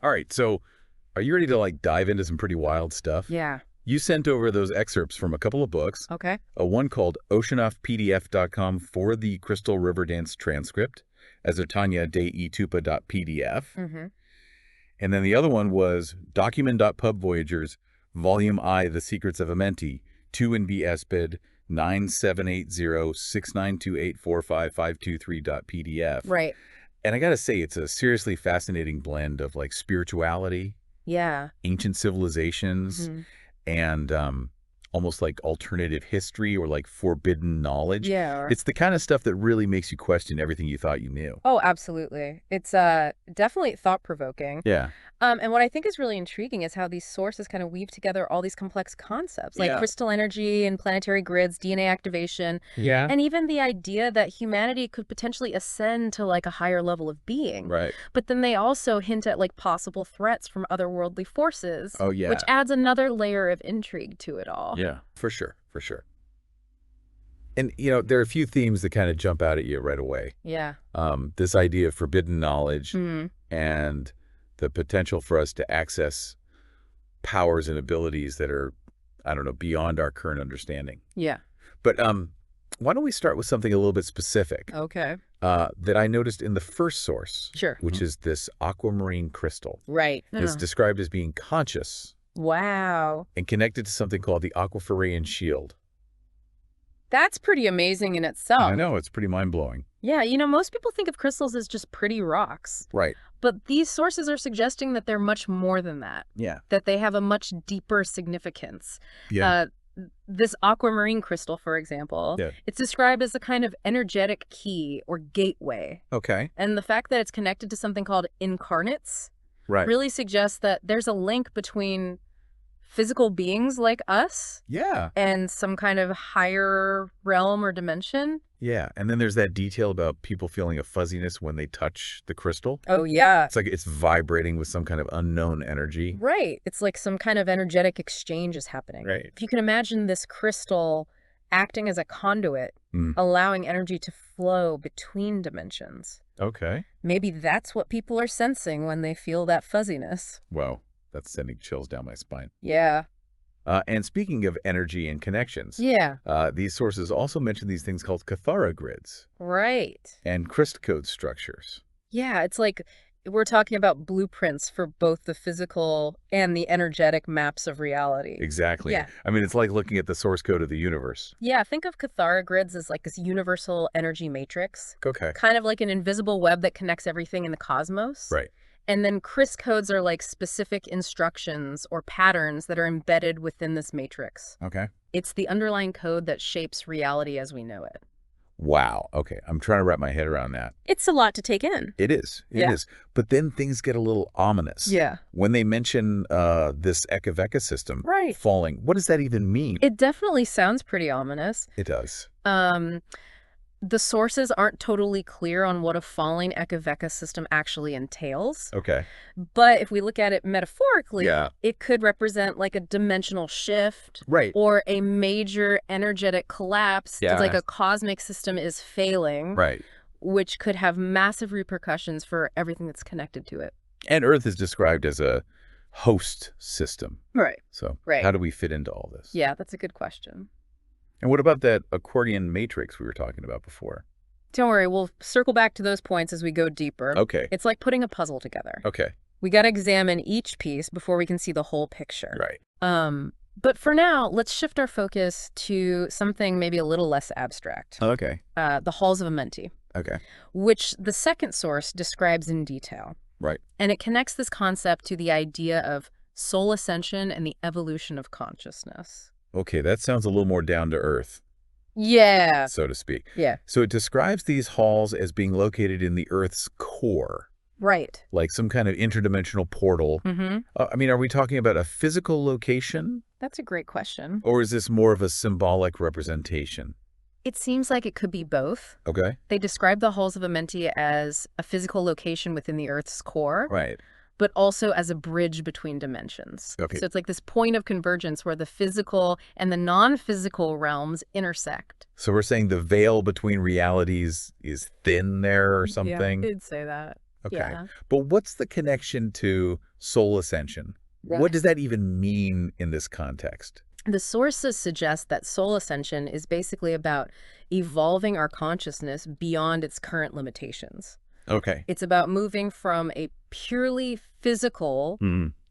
All right, so are you ready to like dive into some pretty wild stuff? Yeah. You sent over those excerpts from a couple of books. Okay. One called oceanoffpdf.com for the Krystal River Dance transcript, Azotania de etupa.pdf. Mm-hmm. And then the other one was document.pub Voyagers, Volume I, The Secrets of Amenti, 2 in B SPID, 97806928455523.pdf. Right. And I got to say, it's a seriously fascinating blend of like spirituality, Yeah. ancient civilizations, Mm-hmm. and almost like alternative history or like forbidden knowledge. Yeah. It's the kind of stuff that really makes you question everything you thought you knew. Oh, absolutely. It's definitely thought-provoking. Yeah. And what I think is really intriguing is how these sources kind of weave together all these complex concepts, like Yeah. crystal energy and planetary grids, DNA activation, Yeah. and even the idea that humanity could potentially ascend to like a higher level of being. Right. But then they also hint at like possible threats from otherworldly forces, Oh, yeah. which adds another layer of intrigue to it all. Yeah, for sure. For sure. And, you know, there are a few themes that kind of jump out at you right away. Yeah. This idea of forbidden knowledge Mm. and the potential for us to access powers and abilities that are, I don't know, beyond our current understanding. Yeah. But why don't we start with something a little bit specific Okay. that I noticed in the first source, Sure. which is this aquamarine crystal. Right. It's described as being conscious Wow. and connected to something called the aquaphorian shield. That's pretty amazing in itself. I know, it's pretty mind-blowing. Yeah, most people think of crystals as just pretty rocks. Right. But these sources are suggesting that they're much more than that, Yeah. that they have a much deeper significance. Yeah. This aquamarine crystal, for example, Yeah. it's described as a kind of energetic key or gateway. Okay. And the fact that it's connected to something called incarnates Right. really suggests that there's a link between physical beings like us Yeah. and some kind of higher realm or dimension. Yeah. And then there's that detail about people feeling a fuzziness when they touch the crystal. Oh, yeah. It's like it's vibrating with some kind of unknown energy. Right. It's like some kind of energetic exchange is happening. Right. If you can imagine this crystal acting as a conduit, Mm. allowing energy to flow between dimensions. Okay. Maybe that's what people are sensing when they feel that fuzziness. Wow. That's sending chills down my spine. Yeah. And speaking of energy and connections, Yeah. these sources also mention these things called Cathara grids Right. and crystal code structures. Yeah. It's like we're talking about blueprints for both the physical and the energetic maps of reality. Exactly. Yeah. I mean, it's like looking at the source code of the universe. Yeah. Think of Cathara grids as like this universal energy matrix, Okay. kind of like an invisible web that connects everything in the cosmos. Right. And then Cris codes are like specific instructions or patterns that are embedded within this matrix. Okay. It's the underlying code that shapes reality as we know it. Wow. Okay. I'm trying to wrap my head around that. It's a lot to take in. It is. It Yeah. is. But then things get a little ominous. Yeah. When they mention this Ekaveka system Right. falling, what does that even mean? It definitely sounds pretty ominous. It does. The sources aren't totally clear on what a falling Ekaveka system actually entails. Okay. But if we look at it metaphorically, Yeah. it could represent like a dimensional shift Right. or a major energetic collapse. Yeah. It's like a cosmic system is failing, Right. which could have massive repercussions for everything that's connected to it. And Earth is described as a host system. Right. So Right. how do we fit into all this? Yeah, that's a good question. And what about that accordion matrix we were talking about before? Don't worry, we'll circle back to those points as we go deeper. Okay. It's like putting a puzzle together. Okay. We got to examine each piece before we can see the whole picture. Right. But for now, let's shift our focus to something maybe a little less abstract. Okay. The Halls of Amenti, Okay. which the second source describes in detail. Right. And it connects this concept to the idea of soul ascension and the evolution of consciousness. Okay, that sounds a little more down to earth, Yeah. so to speak. Yeah. So it describes these halls as being located in the Earth's core, Right. like some kind of interdimensional portal. Mm-hmm. I mean, are we talking about a physical location, That's a great question. or is this more of a symbolic representation? It seems like it could be both. Okay. They describe the Halls of Amenti as a physical location within the Earth's core, Right. but also as a bridge between dimensions. Okay. So it's like this point of convergence where the physical and the non-physical realms intersect. So we're saying the veil between realities is thin there or something? Yeah, I did say that. Okay. Yeah. But what's the connection to soul ascension? What does that even mean in this context? The sources suggest that soul ascension is basically about evolving our consciousness beyond its current limitations. Okay. It's about moving from a purely physical,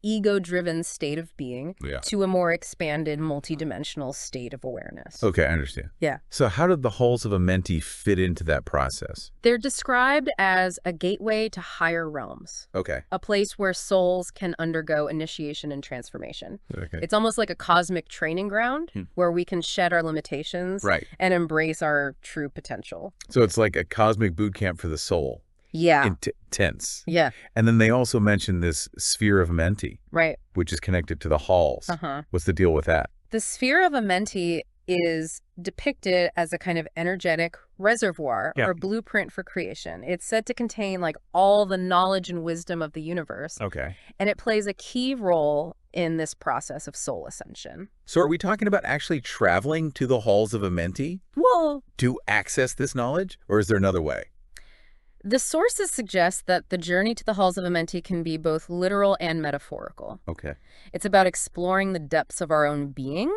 ego-driven state of being Yeah. to a more expanded, multidimensional state of awareness. Okay, I understand. Yeah. So how did the halls of Amenti fit into that process? They're described as a gateway to higher realms, Okay. a place where souls can undergo initiation and transformation. Okay. It's almost like a cosmic training ground where we can shed our limitations Right. and embrace our true potential. So it's like a cosmic boot camp for the soul. Yeah. Intense. Yeah. And then they also mention this sphere of Amenti, Right. which is connected to the halls. What's the deal with that? The sphere of Amenti is depicted as a kind of energetic reservoir or blueprint for creation. It's said to contain like all the knowledge and wisdom of the universe. Okay. And it plays a key role in this process of soul ascension. So are we talking about actually traveling to the halls of Amenti Well, to access this knowledge? Or is there another way? the sources suggest that the journey to the halls of Amenti can be both literal and metaphorical. Okay. It's about exploring the depths of our own being,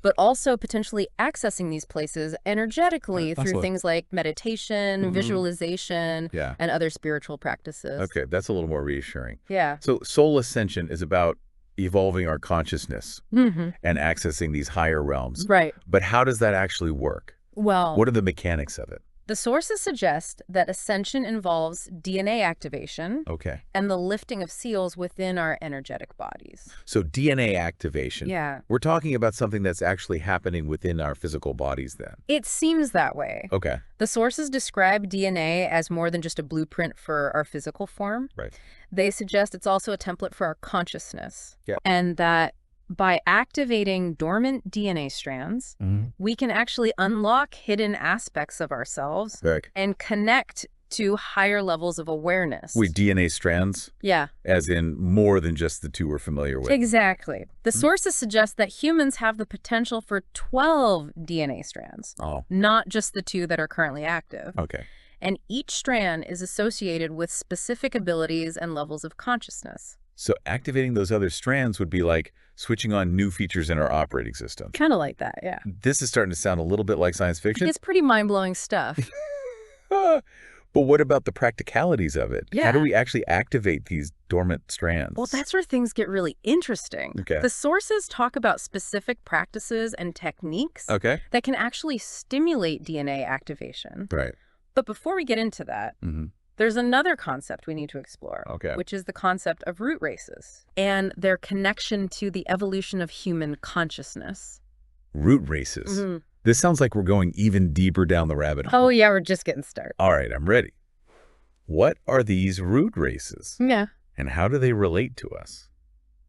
but also potentially accessing these places energetically through things like meditation, visualization, and other spiritual practices. Okay, that's a little more reassuring. Yeah. So soul ascension is about evolving our consciousness and accessing these higher realms. Right. But how does that actually work? Well, What are the mechanics of it? the sources suggest that ascension involves DNA activation Okay. and the lifting of seals within our energetic bodies. So DNA activation. Yeah. We're talking about something that's actually happening within our physical bodies then. It seems that way. Okay. The sources describe DNA as more than just a blueprint for our physical form. Right. They suggest it's also a template for our consciousness. Yeah. And that by activating dormant DNA strands, we can actually unlock hidden aspects of ourselves and connect to higher levels of awareness. Wait, DNA strands? Yeah. As in more than just the two we're familiar with. Exactly. The sources suggest that humans have the potential for 12 DNA strands, not just the two that are currently active. Okay. And each strand is associated with specific abilities and levels of consciousness. So activating those other strands would be like switching on new features in our operating system. Kind of like that, yeah. This is starting to sound a little bit like science fiction. It's pretty mind-blowing stuff. But what about the practicalities of it? Yeah. How do we actually activate these dormant strands? Well, that's where things get really interesting. Okay. The sources talk about specific practices and techniques that can actually stimulate DNA activation. Right. But before we get into that, there's another concept we need to explore, which is the concept of root races and their connection to the evolution of human consciousness. Root races. This sounds like we're going even deeper down the rabbit hole. Oh, yeah, we're just getting started. All right, I'm ready. What are these root races? Yeah. And how do they relate to us?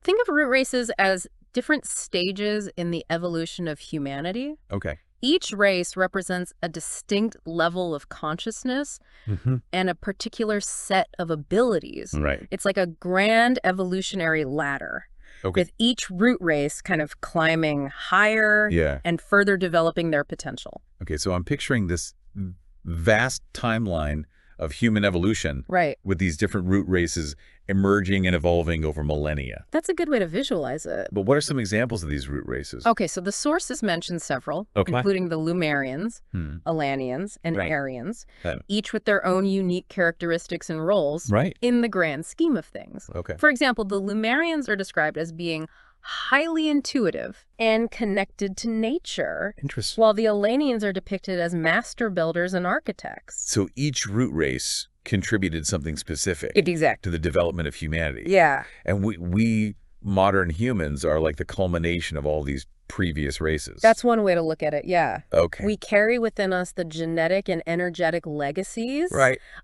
Think of root races as different stages in the evolution of humanity. Okay. Each race represents a distinct level of consciousness and a particular set of abilities. Right. It's like a grand evolutionary ladder, with each root race kind of climbing higher and further developing their potential. Okay, so I'm picturing this vast timeline of human evolution with these different root races emerging and evolving over millennia. That's a good way to visualize it. But what are some examples of these root races? Okay, so the sources mention several, including the Lumerians, Alanians, and Aryans, each with their own unique characteristics and roles in the grand scheme of things. For example, the Lumerians are described as being highly intuitive and connected to nature. Interesting. While the Alanians are depicted as master builders and architects. So each root race contributed something specific to the development of humanity. Yeah. And we modern humans are like the culmination of all these previous races. That's one way to look at it, yeah. Okay. We carry within us the genetic and energetic legacies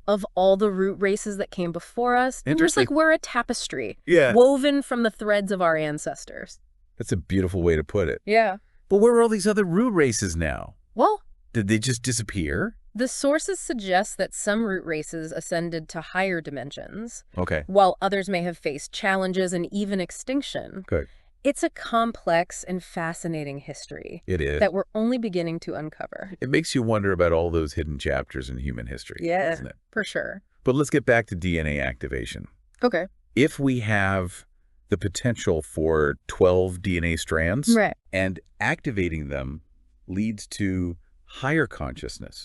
of all the root races that came before us. Just like we're a tapestry woven from the threads of our ancestors. That's a beautiful way to put it. Yeah. But where are all these other root races now? Well, did they just disappear? The sources suggest that some root races ascended to higher dimensions, while others may have faced challenges and even extinction. It's a complex and fascinating history. It is. That we're only beginning to uncover. It makes you wonder about all those hidden chapters in human history, doesn't it? For sure. But let's get back to DNA activation. Okay. If we have the potential for 12 DNA strands, and activating them leads to higher consciousness,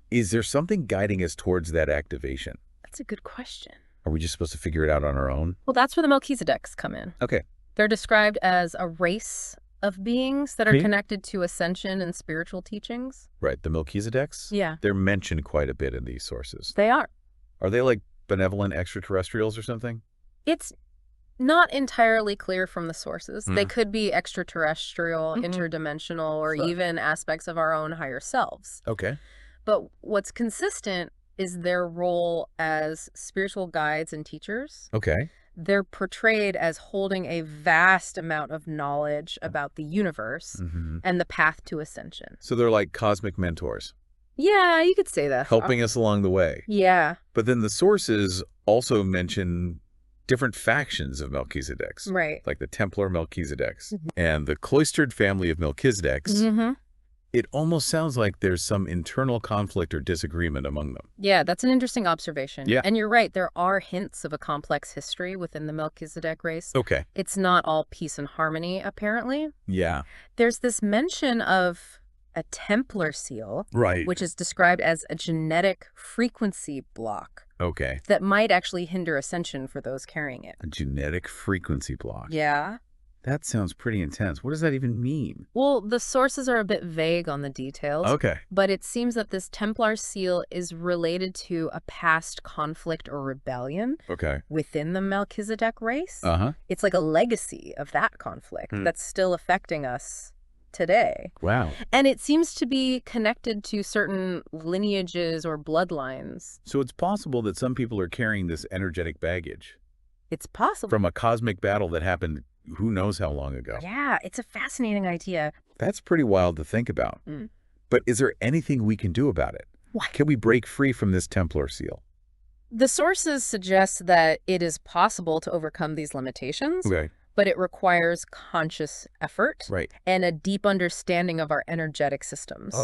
is there something guiding us towards that activation? That's a good question. Are we just supposed to figure it out on our own? Well, that's where the Melchizedeks come in. Okay. They're described as a race of beings that are connected to Ascension and spiritual teachings. Right. The Melchizedeks? Yeah. They're mentioned quite a bit in these sources. They are. Are they like benevolent extraterrestrials or something? It's not entirely clear from the sources. They could be extraterrestrial, interdimensional, or even aspects of our own higher selves. Okay. But what's consistent is their role as spiritual guides and teachers. Okay. They're portrayed as holding a vast amount of knowledge about the universe and the path to ascension. So they're like cosmic mentors. Yeah, you could say that. Helping us along the way. Yeah. But then the sources also mention different factions of Melchizedeks. Right. Like the Templar Melchizedeks and the cloistered family of Melchizedeks. It almost sounds like there's some internal conflict or disagreement among them. Yeah, that's an interesting observation. Yeah. And you're right, there are hints of a complex history within the Melchizedek race. Okay. It's not all peace and harmony, apparently. Yeah. There's this mention of a Templar seal, which is described as a genetic frequency block. Okay. That might actually hinder ascension for those carrying it. A genetic frequency block. Yeah. That sounds pretty intense. What does that even mean? Well, the sources are a bit vague on the details. Okay. But it seems that this Templar seal is related to a past conflict or rebellion within the Melchizedek race. It's like a legacy of that conflict that's still affecting us today. Wow. And it seems to be connected to certain lineages or bloodlines. So it's possible that some people are carrying this energetic baggage. It's possible. From a cosmic battle that happened who knows how long ago. Yeah, it's a fascinating idea. That's pretty wild to think about. But is there anything we can do about it? Why? Can we break free from this Templar seal? The sources suggest that it is possible to overcome these limitations. But it requires conscious effort and a deep understanding of our energetic systems.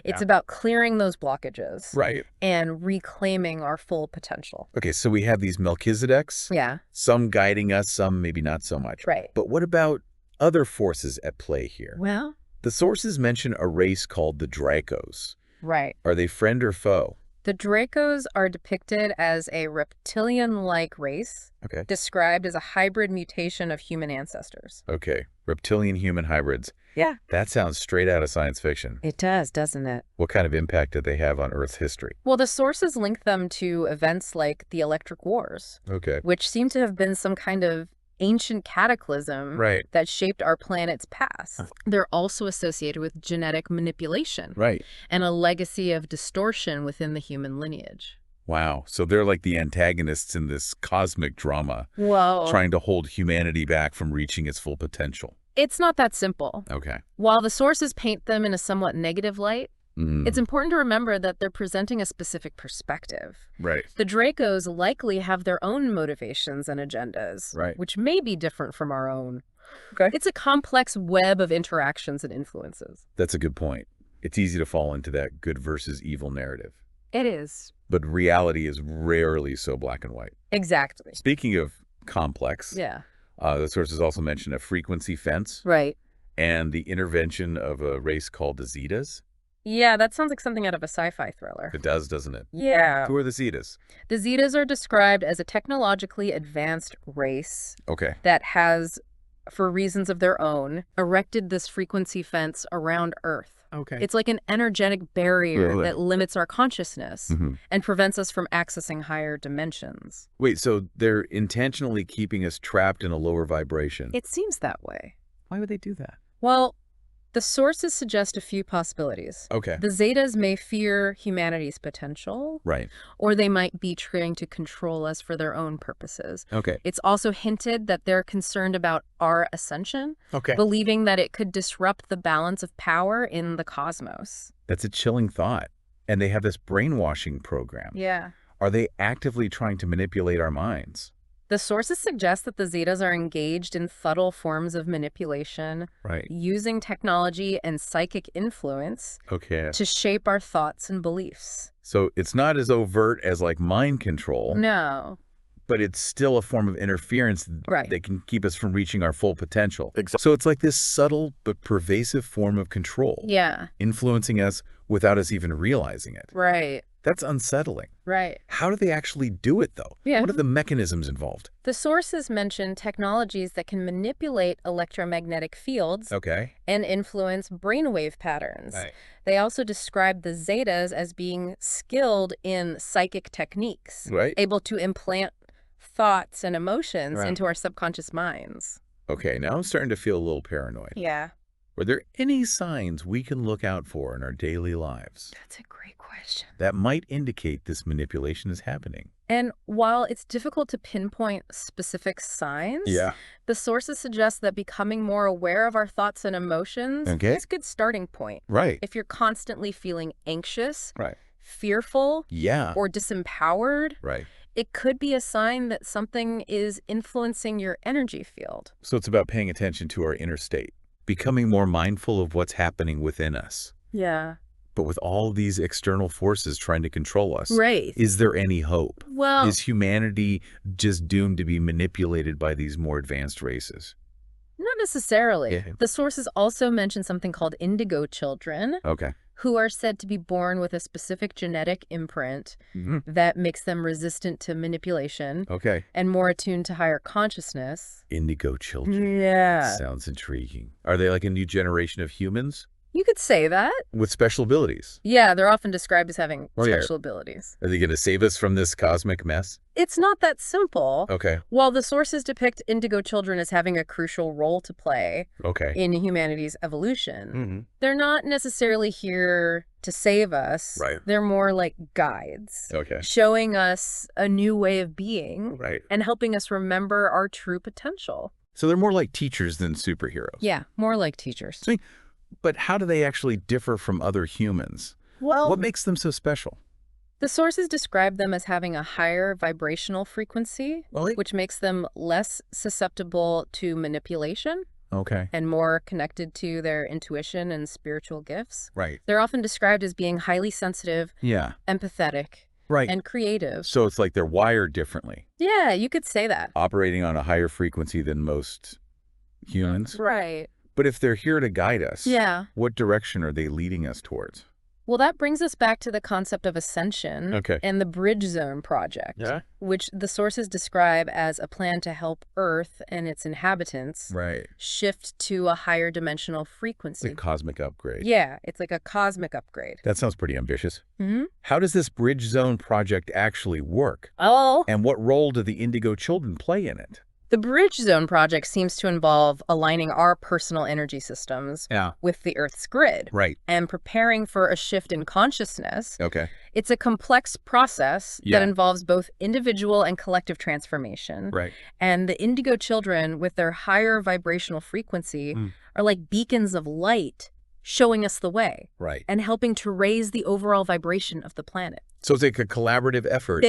It's about clearing those blockages and reclaiming our full potential. Okay, so we have these Melchizedeks. Yeah. Some guiding us, some maybe not so much. But what about other forces at play here? Well, the sources mention a race called the Dracos. Are they friend or foe? The Dracos are depicted as a reptilian-like race, described as a hybrid mutation of human ancestors. Reptilian-human hybrids. Yeah. That sounds straight out of science fiction. It does, doesn't it? What kind of impact did they have on Earth's history? Well, the sources link them to events like the Electric Wars, which seem to have been some kind of ancient cataclysm that shaped our planet's past. They're also associated with genetic manipulation and a legacy of distortion within the human lineage. Wow. So they're like the antagonists in this cosmic drama, trying to hold humanity back from reaching its full potential. It's not that simple. While the sources paint them in a somewhat negative light, it's important to remember that they're presenting a specific perspective. The Dracos likely have their own motivations and agendas, which may be different from our own. It's a complex web of interactions and influences. That's a good point. It's easy to fall into that good versus evil narrative. It is. But reality is rarely so black and white. Exactly. Speaking of complex, the sources also mention a frequency fence. And the intervention of a race called the Zetas. Yeah, that sounds like something out of a sci-fi thriller. It does, doesn't it? Yeah. Who are the Zetas? The Zetas are described as a technologically advanced race that has, for reasons of their own, erected this frequency fence around Earth. It's like an energetic barrier that limits our consciousness and prevents us from accessing higher dimensions. Wait, so they're intentionally keeping us trapped in a lower vibration? It seems that way. Why would they do that? Well, the sources suggest a few possibilities. The Zetas may fear humanity's potential. Or they might be trying to control us for their own purposes. It's also hinted that they're concerned about our ascension, believing that it could disrupt the balance of power in the cosmos. That's a chilling thought. And they have this brainwashing program. Yeah. Are they actively trying to manipulate our minds? The sources suggest that the Zetas are engaged in subtle forms of manipulation, using technology and psychic influence to shape our thoughts and beliefs. So it's not as overt as like mind control. No. But it's still a form of interference that can keep us from reaching our full potential. Exactly. So it's like this subtle but pervasive form of control. Yeah. Influencing us without us even realizing it. Right. That's unsettling. Right. How do they actually do it, though? Yeah. What are the mechanisms involved? The sources mention technologies that can manipulate electromagnetic fields and influence brainwave patterns. Right. They also describe the Zetas as being skilled in psychic techniques, able to implant thoughts and emotions into our subconscious minds. Okay, now I'm starting to feel a little paranoid. Yeah. Are there any signs we can look out for in our daily lives? That's a great question. That might indicate this manipulation is happening. And while it's difficult to pinpoint specific signs, the sources suggest that becoming more aware of our thoughts and emotions is a good starting point. Right. If you're constantly feeling anxious, fearful, or disempowered, it could be a sign that something is influencing your energy field. So it's about paying attention to our inner state, becoming more mindful of what's happening within us. Yeah. But with all these external forces trying to control us, right, is there any hope? Well, is humanity just doomed to be manipulated by these more advanced races? Not necessarily. Yeah. The sources also mention something called indigo children, who are said to be born with a specific genetic imprint that makes them resistant to manipulation and more attuned to higher consciousness. Indigo children. Yeah. Sounds intriguing. Are they like a new generation of humans? You could say that. With special abilities? Yeah, they're often described as having special abilities. Are they going to save us from this cosmic mess? It's not that simple. While the sources depict indigo children as having a crucial role to play in humanity's evolution, they're not necessarily here to save us. They're more like guides, showing us a new way of being and helping us remember our true potential. So they're more like teachers than superheroes? Yeah, more like teachers. But how do they actually differ from other humans? Well, what makes them so special? The sources describe them as having a higher vibrational frequency, which makes them less susceptible to manipulation and more connected to their intuition and spiritual gifts. They're often described as being highly sensitive, empathetic, and creative. So it's like they're wired differently. Yeah, you could say that. Operating on a higher frequency than most humans. Right. But if they're here to guide us, what direction are they leading us towards? Well, that brings us back to the concept of Ascension and the Bridge Zone project, which the sources describe as a plan to help Earth and its inhabitants shift to a higher dimensional frequency. A cosmic upgrade. Yeah, it's like a cosmic upgrade. That sounds pretty ambitious. How does this Bridge Zone project actually work? And what role do the Indigo children play in it? The Bridge Zone project seems to involve aligning our personal energy systems with the Earth's grid and preparing for a shift in consciousness. It's a complex process that involves both individual and collective transformation. And the Indigo children, with their higher vibrational frequency, are like beacons of light showing us the way and helping to raise the overall vibration of the planet. So it's like a collaborative effort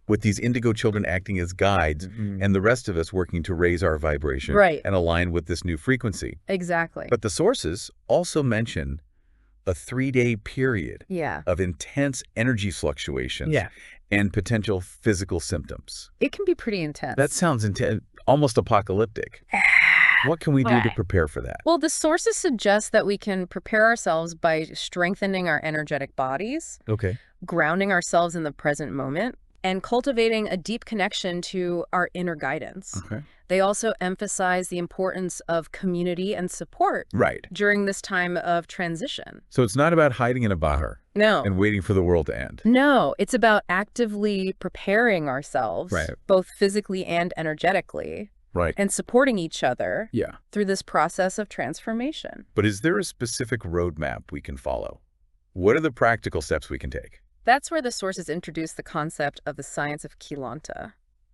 with these Indigo children acting as guides and the rest of us working to raise our vibration and align with this new frequency. Exactly. But the sources also mention a 3-day period of intense energy fluctuations and potential physical symptoms. It can be pretty intense. That sounds almost apocalyptic. What can we do to prepare for that? Well, the sources suggest that we can prepare ourselves by strengthening our energetic bodies, grounding ourselves in the present moment, and cultivating a deep connection to our inner guidance. They also emphasize the importance of community and support during this time of transition. So it's not about hiding in a bahar and waiting for the world to end. No, it's about actively preparing ourselves, both physically and energetically, and supporting each other through this process of transformation. But is there a specific roadmap we can follow? What are the practical steps we can take? That's where the sources introduce the concept of the science of Keylonta.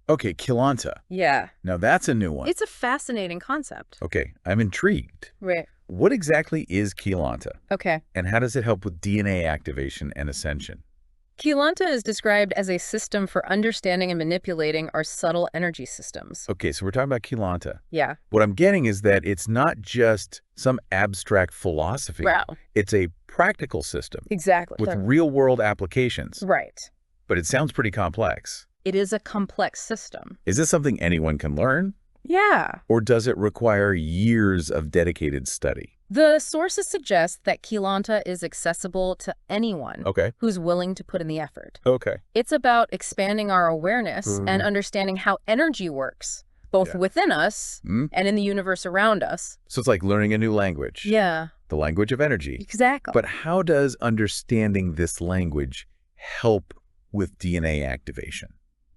Okay, Keylonta. Yeah. Now that's a new one. It's a fascinating concept. Okay, I'm intrigued. What exactly is Keylonta? Okay. And how does it help with DNA activation and ascension? Keylonta is described as a system for understanding and manipulating our subtle energy systems. Okay, so we're talking about Keylonta. Yeah. What I'm getting is that it's not just some abstract philosophy. Wow. It's a practical system. Exactly. With real-world applications. Right. But it sounds pretty complex. It is a complex system. Is this something anyone can learn? Yeah. Or does it require years of dedicated study? The sources suggest that Keylonta is accessible to anyone who's willing to put in the effort. Okay. It's about expanding our awareness and understanding how energy works, both within us and in the universe around us. So it's like learning a new language. Yeah. The language of energy. Exactly. But how does understanding this language help with DNA activation?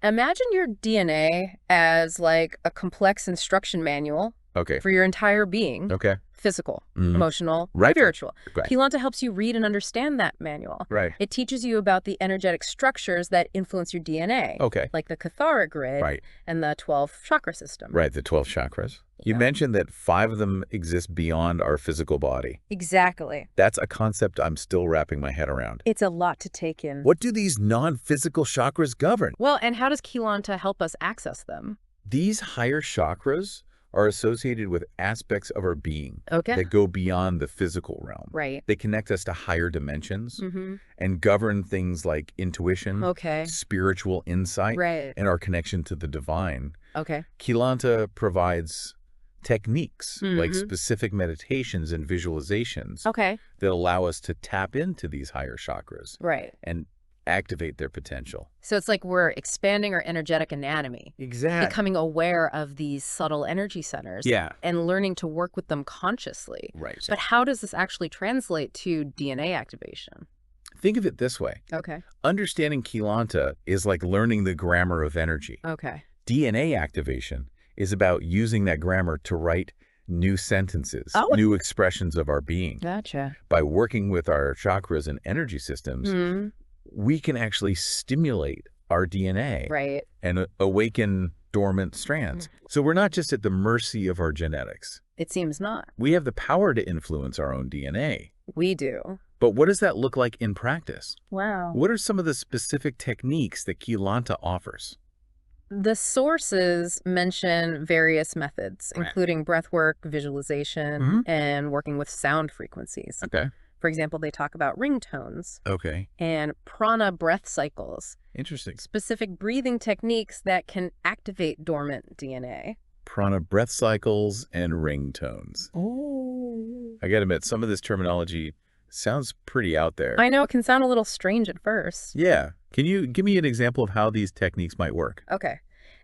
Imagine your DNA as like a complex instruction manual for your entire being. Physical, emotional, spiritual. Keylonta helps you read and understand that manual. It teaches you about the energetic structures that influence your DNA. Like the Cathara grid and the 12 chakra system. The 12 chakras. You mentioned that 5 of them exist beyond our physical body. Exactly. That's a concept I'm still wrapping my head around. It's a lot to take in. What do these non-physical chakras govern? Well, and how does Keylonta help us access them? These higher chakras are associated with aspects of our being that go beyond the physical realm. They connect us to higher dimensions and govern things like intuition, spiritual insight, and our connection to the divine. Keylonta provides techniques like specific meditations and visualizations that allow us to tap into these higher chakras and activate their potential. So it's like we're expanding our energetic anatomy. Exactly. Becoming aware of these subtle energy centers. And learning to work with them consciously. But how does this actually translate to DNA activation? Think of it this way. Understanding Keylonta is like learning the grammar of energy. DNA activation is about using that grammar to write new sentences, new expressions of our being. By working with our chakras and energy systems, we can actually stimulate our DNA and awaken dormant strands. So we're not just at the mercy of our genetics. It seems not. We have the power to influence our own DNA. We do. But what does that look like in practice? Wow. What are some of the specific techniques that Keylonta offers? The sources mention various methods, including breathwork, visualization, and working with sound frequencies. For example, they talk about ringtones and prana breath cycles. Interesting. Specific breathing techniques that can activate dormant DNA. Prana breath cycles and ringtones. I gotta admit, some of this terminology sounds pretty out there. I know, it can sound a little strange at first. Yeah. Can you give me an example of how these techniques might work?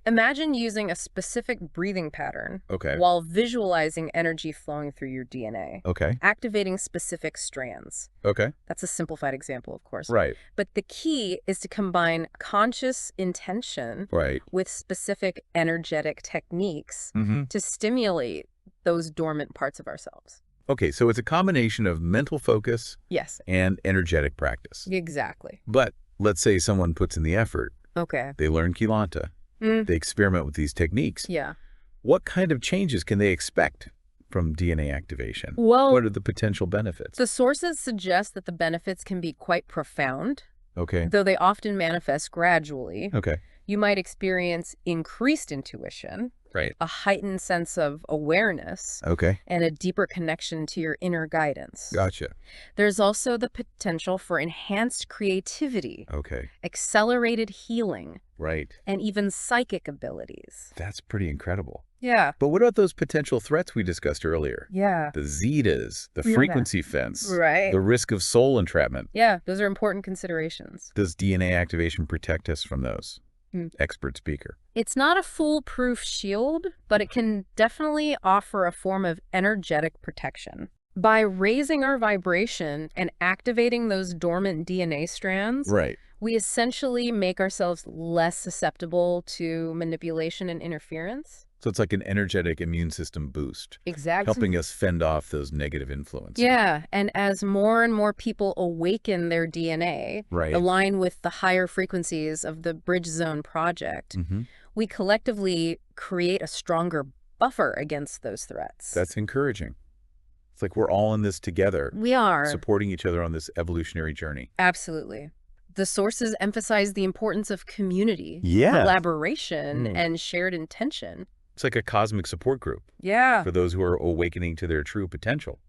Imagine using a specific breathing pattern while visualizing energy flowing through your DNA. Activating specific strands. That's a simplified example, of course. But the key is to combine conscious intention with specific energetic techniques to stimulate those dormant parts of ourselves. So it's a combination of mental focus and energetic practice. Exactly. But let's say someone puts in the effort. They learn Keylonta. They experiment with these techniques. What kind of changes can they expect from DNA activation? Well, what are the potential benefits? The sources suggest that the benefits can be quite profound, though they often manifest gradually. You might experience increased intuition, a heightened sense of awareness, and a deeper connection to your inner guidance. There's also the potential for enhanced creativity, accelerated healing, and even psychic abilities. That's pretty incredible. Yeah. But what about those potential threats we discussed earlier? Yeah. The zetas, the frequency fence, right. the risk of soul entrapment. Yeah, those are important considerations. Does DNA activation protect us from those? Expert speaker. It's not a foolproof shield, but it can definitely offer a form of energetic protection. By raising our vibration and activating those dormant DNA strands, right, we essentially make ourselves less susceptible to manipulation and interference. So it's like an energetic immune system boost. Exactly. Helping us fend off those negative influences. Yeah, and as more and more people awaken their DNA, right, align with the higher frequencies of the Bridge Zone project, we collectively create a stronger buffer against those threats. That's encouraging. It's like we're all in this together. We are. Supporting each other on this evolutionary journey. Absolutely. The sources emphasize the importance of community, Yeah. collaboration, and shared intention. It's like a cosmic support group. Yeah. For those who are awakening to their true potential.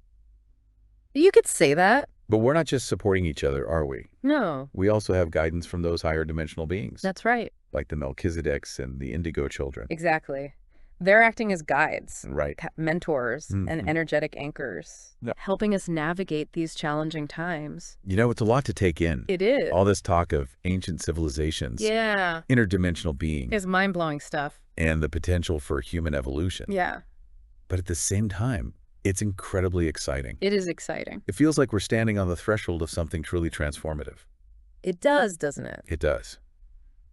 You could say that. But we're not just supporting each other, are we? No. We also have guidance from those higher dimensional beings. That's right. Like the Melchizedeks and the Indigo children. Exactly. They're acting as guides, right? Mentors and energetic anchors, helping us navigate these challenging times. You know, it's a lot to take in. It is. All this talk of ancient civilizations, interdimensional beings. It's mind-blowing stuff. And the potential for human evolution. Yeah. But at the same time, it's incredibly exciting. It is exciting. It feels like we're standing on the threshold of something truly transformative. It does, doesn't it? It does.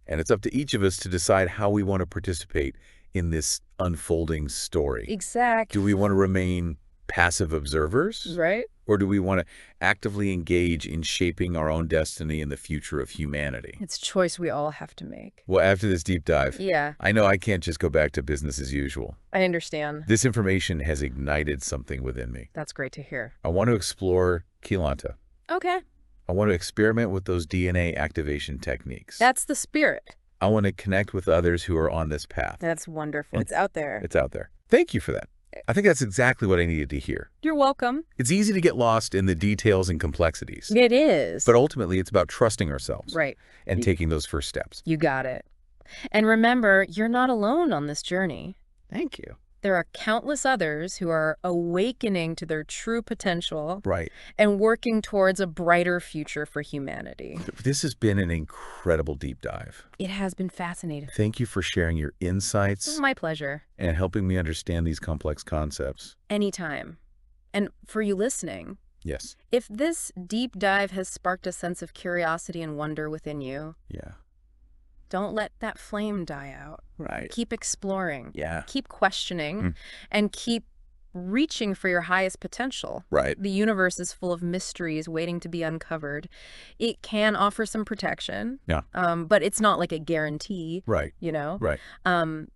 And it's up to each of us to decide how we want to participate in this unfolding story. Exactly. Do we want to remain passive observers? Right. Or do we want to actively engage in shaping our own destiny and the future of humanity? It's a choice we all have to make. Well, after this deep dive, I know I can't just go back to business as usual. I understand. This information has ignited something within me. That's great to hear. I want to explore Keylonta. Okay. I want to experiment with those DNA activation techniques. That's the spirit. I want to connect with others who are on this path. That's wonderful. It's out there. It's out there. Thank you for that. I think that's exactly what I needed to hear. You're welcome. It's easy to get lost in the details and complexities. It is. But ultimately, it's about trusting ourselves. Right. And taking those first steps. You got it. And remember, you're not alone on this journey. Thank you. There are countless others who are awakening to their true potential. Right. And working towards a brighter future for humanity. This has been an incredible deep dive. It has been fascinating. Thank you for sharing your insights. It's my pleasure. And helping me understand these complex concepts. Anytime. And for you listening. Yes. If this deep dive has sparked a sense of curiosity and wonder within you. Yeah. Don't let that flame die out. Right. Keep exploring. Yeah. Keep questioning and keep reaching for your highest potential. Right. The universe is full of mysteries waiting to be uncovered. It can offer some protection. Yeah. But it's not like a guarantee. Right. You know? Right.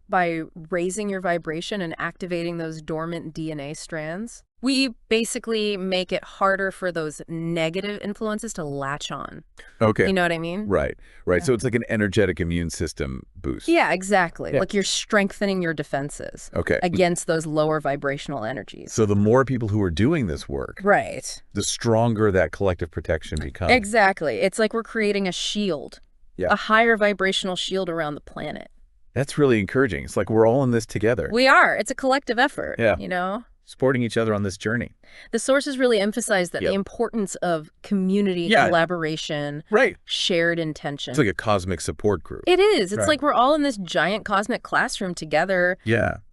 By raising your vibration and activating those dormant DNA strands, we basically make it harder for those negative influences to latch on. Okay. You know what I mean? Right. Right. So it's like an energetic immune system boost. Yeah, exactly. Yeah. Like you're strengthening your defenses against those lower vibrational energies. So the more people who are doing this work, right, the stronger that collective protection becomes. Exactly. It's like we're creating a shield, a higher vibrational shield around the planet. That's really encouraging. It's like we're all in this together. We are. It's a collective effort, you know? Supporting each other on this journey. The sources really emphasize that the importance of community, collaboration, shared intention. It's like a cosmic support group. It is. It's like we're all in this giant cosmic classroom together,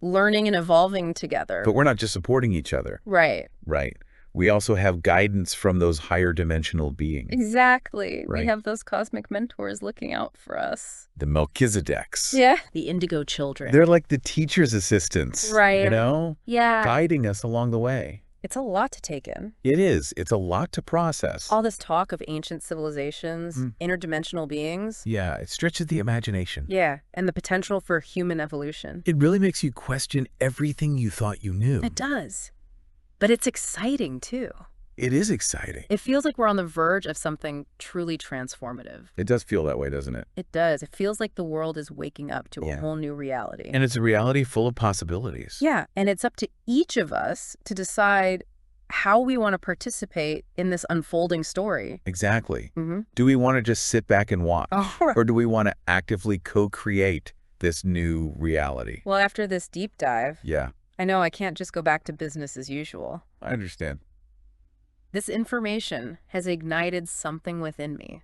learning and evolving together. But we're not just supporting each other. Right. Right. We also have guidance from those higher dimensional beings. Exactly. Right. We have those cosmic mentors looking out for us. The Melchizedeks. Yeah. The Indigo children. They're like the teacher's assistants. Right. You know? Yeah. Guiding us along the way. It's a lot to take in. It is. It's a lot to process. All this talk of ancient civilizations, interdimensional beings. Yeah, it stretches the imagination. Yeah, and the potential for human evolution. It really makes you question everything you thought you knew. It does. But it's exciting, too. It is exciting. It feels like we're on the verge of something truly transformative. It does feel that way, doesn't it? It does. It feels like the world is waking up to a whole new reality. And it's a reality full of possibilities. Yeah, and it's up to each of us to decide how we want to participate in this unfolding story. Exactly. Do we want to just sit back and watch? Or do we want to actively co-create this new reality? Well, after this deep dive... Yeah. I know I can't just go back to business as usual. I understand. This information has ignited something within me.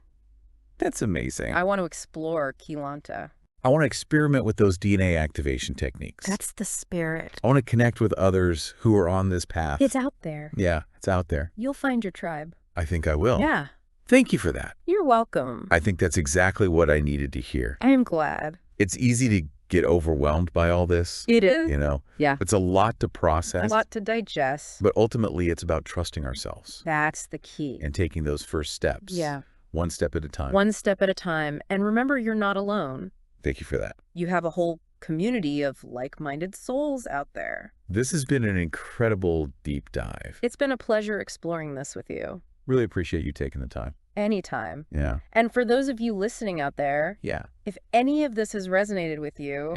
That's amazing. I want to explore Keylonta. I want to experiment with those DNA activation techniques. That's the spirit. I want to connect with others who are on this path. It's out there. Yeah, it's out there. You'll find your tribe. I think I will. Yeah. Thank you for that. You're welcome. I think that's exactly what I needed to hear. I am glad. It's easy to get overwhelmed by all this. It is. You know? Yeah. It's a lot to process. A lot to digest. But ultimately, it's about trusting ourselves. That's the key. And taking those first steps. Yeah. One step at a time. One step at a time. And remember, you're not alone. Thank you for that. You have a whole community of like-minded souls out there. This has been an incredible deep dive. It's been a pleasure exploring this with you. Really appreciate you taking the time. Anytime. Yeah. And for those of you listening out there, if any of this has resonated with you,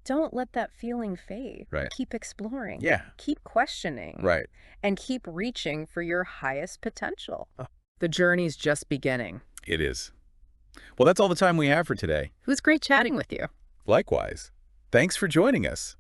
don't let that feeling fade. Right. Keep exploring. Yeah. Keep questioning. Right. And keep reaching for your highest potential. The journey's just beginning. It is. Well, that's all the time we have for today. It was great chatting with you. Likewise. Thanks for joining us.